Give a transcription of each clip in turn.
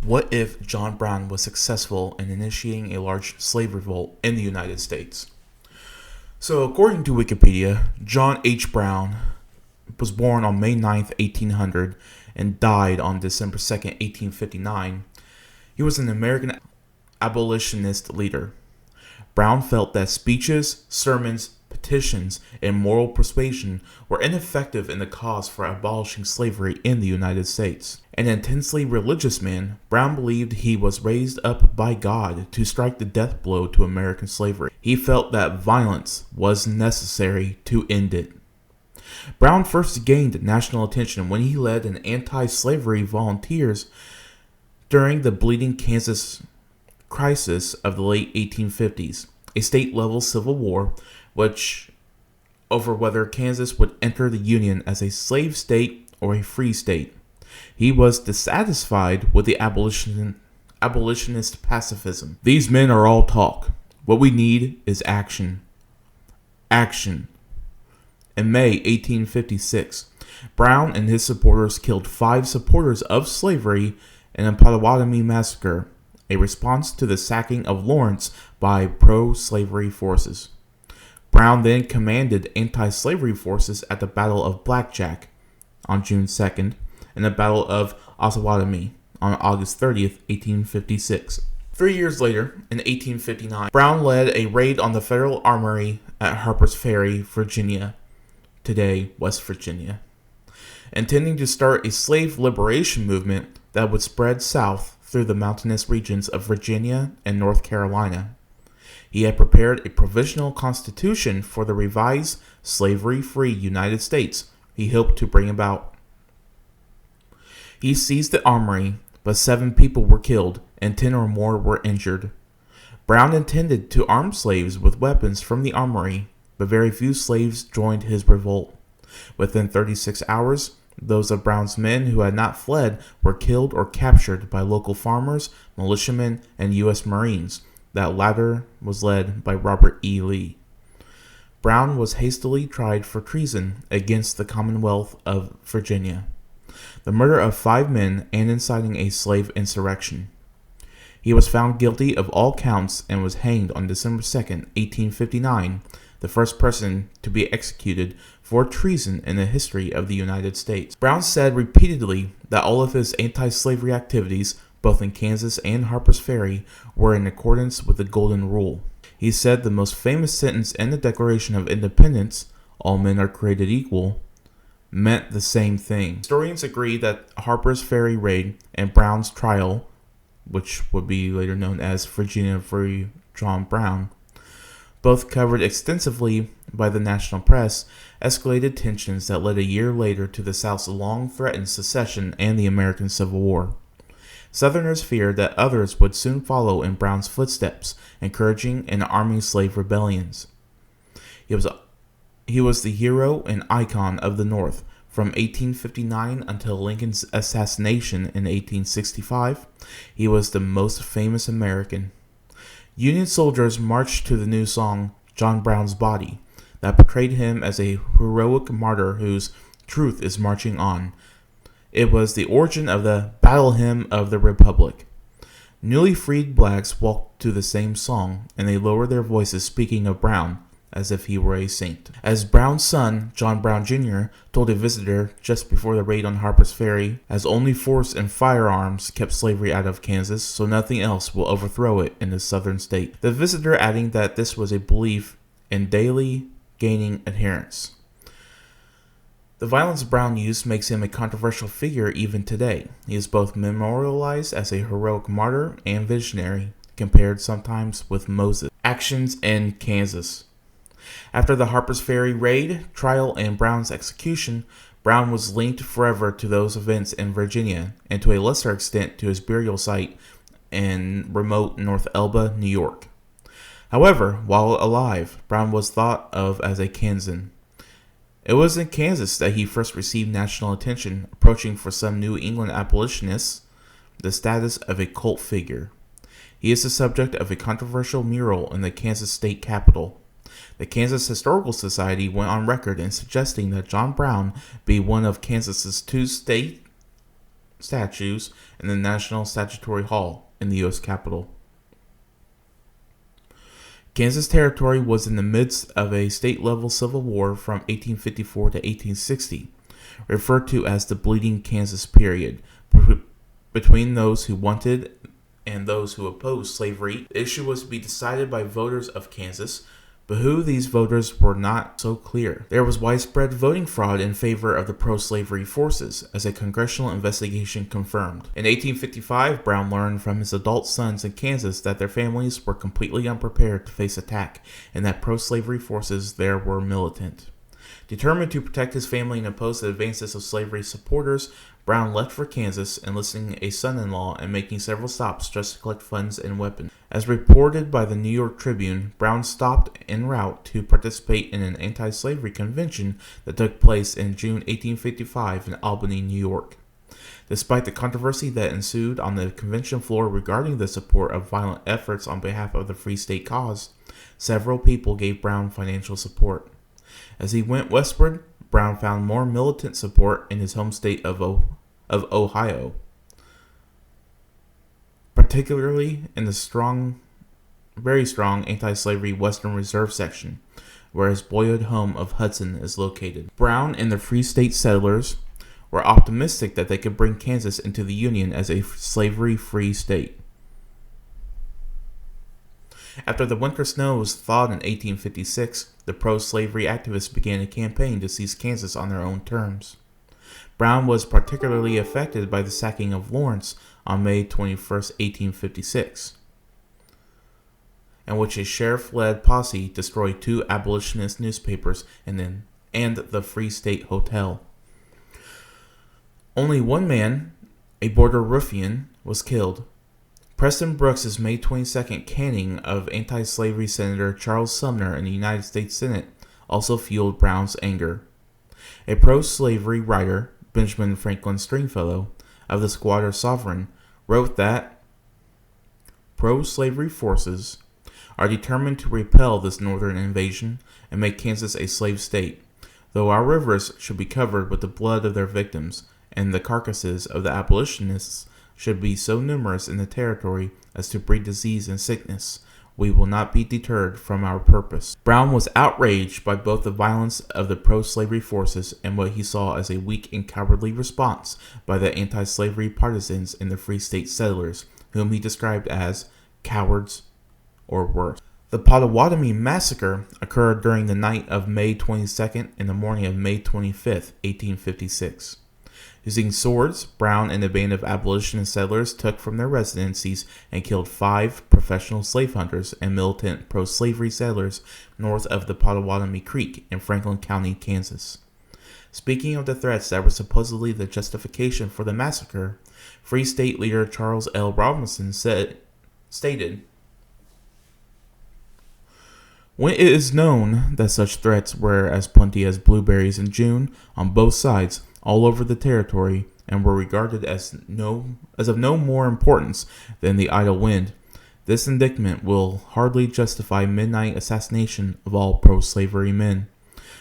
What if John Brown was successful in initiating a large slave revolt in the United States? So, according to Wikipedia, John H. Brown was born on May 9th, 1800, and died on December 2nd, 1859. He was an American abolitionist leader. Brown felt that speeches, sermons, petitions, and moral persuasion were ineffective in the cause for abolishing slavery in the United States. An intensely religious man, Brown believed he was raised up by God to strike the death blow to American slavery. He felt that violence was necessary to end it. Brown first gained national attention when he led an anti-slavery volunteers during the Bleeding Kansas crisis of the late 1850s, a state-level civil war which over whether Kansas would enter the Union as a slave state or a free state. He was dissatisfied with the abolitionist pacifism. These men are all talk. What we need is action. Action. In May 1856, Brown and his supporters killed 5 supporters of slavery in a Potawatomi massacre, a response to the sacking of Lawrence by pro-slavery forces. Brown then commanded anti-slavery forces at the Battle of Blackjack on June 2nd and the Battle of Osawatomie on August 30th, 1856. 3 years later, in 1859, Brown led a raid on the Federal Armory at Harper's Ferry, Virginia, today West Virginia, intending to start a slave liberation movement that would spread south through the mountainous regions of Virginia and North Carolina. He had prepared a provisional constitution for the revised slavery-free United States he hoped to bring about. He seized the armory, but 7 people were killed and 10 or more were injured. Brown intended to arm slaves with weapons from the armory, but very few slaves joined his revolt. Within 36 hours, those of Brown's men who had not fled were killed or captured by local farmers, militiamen, and U.S. Marines. That latter was led by Robert E. Lee. Brown was hastily tried for treason against the Commonwealth of Virginia, the murder of 5 men, and inciting a slave insurrection. He was found guilty of all counts and was hanged on December 2nd, 1859, the first person to be executed for treason in the history of the United States. Brown said repeatedly that all of his anti-slavery activities, both in Kansas and Harper's Ferry, were in accordance with the Golden Rule. He said the most famous sentence in the Declaration of Independence, "All men are created equal," meant the same thing. Historians agree that Harper's Ferry raid and Brown's trial, which would be later known as Virginia v. John Brown, both covered extensively by the national press, escalated tensions that led a year later to the South's long-threatened secession and the American Civil War. Southerners feared that others would soon follow in Brown's footsteps, encouraging and arming slave rebellions. He was the hero and icon of the North from 1859 until Lincoln's assassination in 1865. He was the most famous American. Union soldiers marched to the new song, "John Brown's Body," that portrayed him as a heroic martyr whose truth is marching on. It was the origin of the Battle Hymn of the Republic. Newly freed blacks walked to the same song, and they lowered their voices speaking of Brown as if he were a saint. As Brown's son, John Brown Jr., told a visitor just before the raid on Harper's Ferry, as only force and firearms kept slavery out of Kansas, so nothing else will overthrow it in the southern state. The visitor adding that this was a belief in daily gaining adherents. The violence Brown used makes him a controversial figure even today. He is both memorialized as a heroic martyr and visionary, compared sometimes with Moses. Actions in Kansas. After the Harper's Ferry raid, trial, and Brown's execution, Brown was linked forever to those events in Virginia, and to a lesser extent to his burial site in remote North Elba, New York. However, while alive, Brown was thought of as a Kansan. It was in Kansas that he first received national attention, approaching for some New England abolitionists the status of a cult figure. He is the subject of a controversial mural in the Kansas state capitol. The Kansas Historical Society went on record in suggesting that John Brown be one of Kansas's 2 state statues in the National Statuary Hall in the U.S. Capitol. Kansas Territory was in the midst of a state-level civil war from 1854 to 1860, referred to as the Bleeding Kansas period, between those who wanted and those who opposed slavery. The issue was to be decided by voters of Kansas, but who these voters were not so clear. There was widespread voting fraud in favor of the pro-slavery forces, as a congressional investigation confirmed. In 1855, Brown learned from his adult sons in Kansas that their families were completely unprepared to face attack, and that pro-slavery forces there were militant. Determined to protect his family and oppose the advances of slavery supporters, Brown left for Kansas, enlisting a son-in-law and making several stops just to collect funds and weapons. As reported by the New York Tribune, Brown stopped en route to participate in an anti-slavery convention that took place in June 1855 in Albany, New York. Despite the controversy that ensued on the convention floor regarding the support of violent efforts on behalf of the Free State cause, several people gave Brown financial support. As he went westward, Brown found more militant support in his home state of Ohio, particularly in the very strong anti-slavery Western Reserve section, where his boyhood home of Hudson is located. Brown and the Free State settlers were optimistic that they could bring Kansas into the Union as a slavery-free state. After the winter snows thawed in 1856, the pro-slavery activists began a campaign to seize Kansas on their own terms. Brown was particularly affected by the sacking of Lawrence on May 21, 1856, in which a sheriff-led posse destroyed 2 abolitionist newspapers and the Free State Hotel. Only one man, a border ruffian, was killed. Preston Brooks' May 22nd canning of anti-slavery Senator Charles Sumner in the United States Senate also fueled Brown's anger. A pro-slavery writer, Benjamin Franklin Stringfellow, of the Squatter Sovereign, wrote that pro-slavery forces are determined to repel this northern invasion and make Kansas a slave state, though our rivers should be covered with the blood of their victims, and the carcasses of the abolitionists should be so numerous in the territory as to breed disease and sickness. We will not be deterred from our purpose. Brown was outraged by both the violence of the pro-slavery forces and what he saw as a weak and cowardly response by the anti-slavery partisans and the Free State settlers, whom he described as cowards or worse. The Potawatomi Massacre occurred during the night of May 22nd and the morning of May 25th, 1856. Using swords, Brown and a band of abolitionist settlers took from their residencies and killed 5 professional slave hunters and militant pro-slavery settlers north of the Potawatomi Creek in Franklin County, Kansas. Speaking of the threats that were supposedly the justification for the massacre, Free State leader Charles L. Robinson stated, "When it is known that such threats were as plenty as blueberries in June on both sides, all over the territory, and were regarded as of no more importance than the idle wind, this indictment will hardly justify midnight assassination of all pro-slavery men,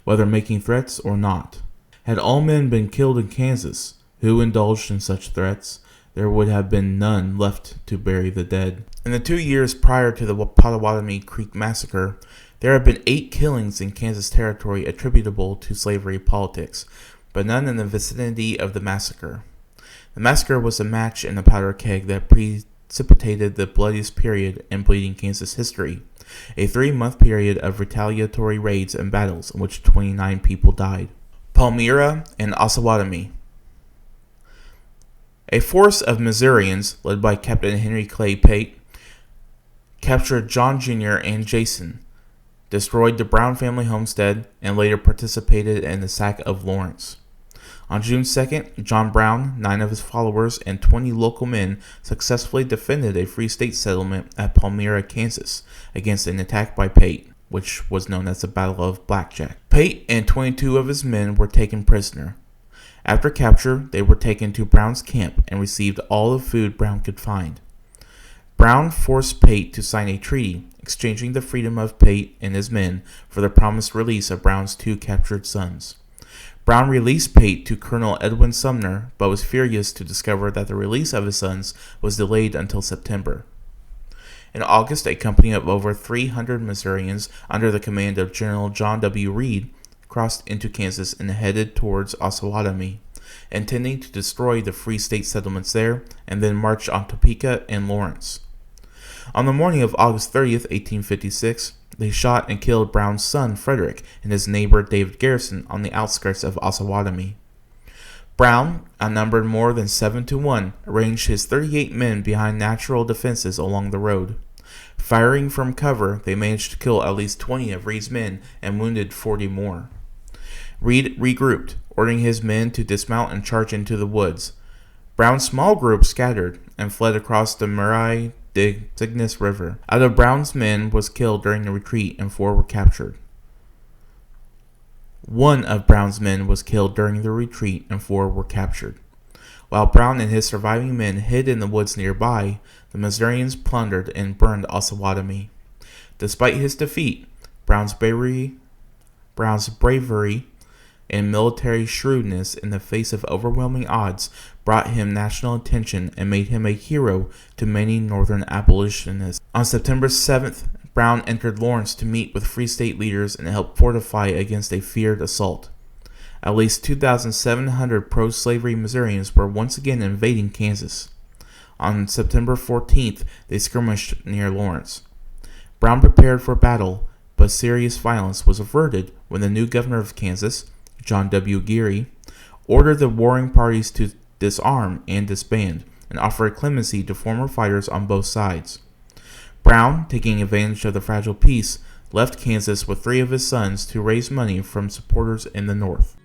whether making threats or not. Had all men been killed in Kansas who indulged in such threats, there would have been none left to bury the dead." In the 2 years prior to the Potawatomi Creek Massacre, there had been 8 killings in Kansas Territory attributable to slavery politics, but none in the vicinity of the massacre. The massacre was a match in the powder keg that precipitated the bloodiest period in Bleeding Kansas history, a 3-month period of retaliatory raids and battles in which 29 people died. Palmyra and Osawatomie. A force of Missourians, led by Captain Henry Clay Pate, captured John Jr. and Jason, destroyed the Brown family homestead, and later participated in the sack of Lawrence. On June 2nd, John Brown, 9 of his followers, and 20 local men successfully defended a Free State settlement at Palmyra, Kansas, against an attack by Pate, which was known as the Battle of Blackjack. Pate and 22 of his men were taken prisoner. After capture, they were taken to Brown's camp and received all the food Brown could find. Brown forced Pate to sign a treaty, exchanging the freedom of Pate and his men for the promised release of Brown's 2 captured sons. Brown released Pate to Colonel Edwin Sumner, but was furious to discover that the release of his sons was delayed until September. In August, a company of over 300 Missourians under the command of General John W. Reed crossed into Kansas and headed towards Osawatomie, intending to destroy the Free State settlements there and then march on Topeka and Lawrence. On the morning of August 30th, 1856, they shot and killed Brown's son Frederick and his neighbor David Garrison on the outskirts of Osawatomie. Brown, outnumbered more than 7-1, arranged his 38 men behind natural defenses along the road. Firing from cover, they managed to kill at least 20 of Reed's men and wounded 40 more. Reed regrouped, ordering his men to dismount and charge into the woods. Brown's small group scattered and fled across the Murray de Cygnus River. Out of Brown's men was killed during the retreat and 4 were captured. One of Brown's men was killed during the retreat and 4 were captured. While Brown and his surviving men hid in the woods nearby, the Missourians plundered and burned Osawatomie. Despite his defeat, Brown's bravery and military shrewdness in the face of overwhelming odds brought him national attention and made him a hero to many Northern abolitionists. On September 7th, Brown entered Lawrence to meet with Free State leaders and help fortify against a feared assault. At least 2,700 pro-slavery Missourians were once again invading Kansas. On September 14th, they skirmished near Lawrence. Brown prepared for battle, but serious violence was averted when the new governor of Kansas, John W. Geary, ordered the warring parties to disarm and disband, and offered clemency to former fighters on both sides. Brown, taking advantage of the fragile peace, left Kansas with 3 of his sons to raise money from supporters in the North.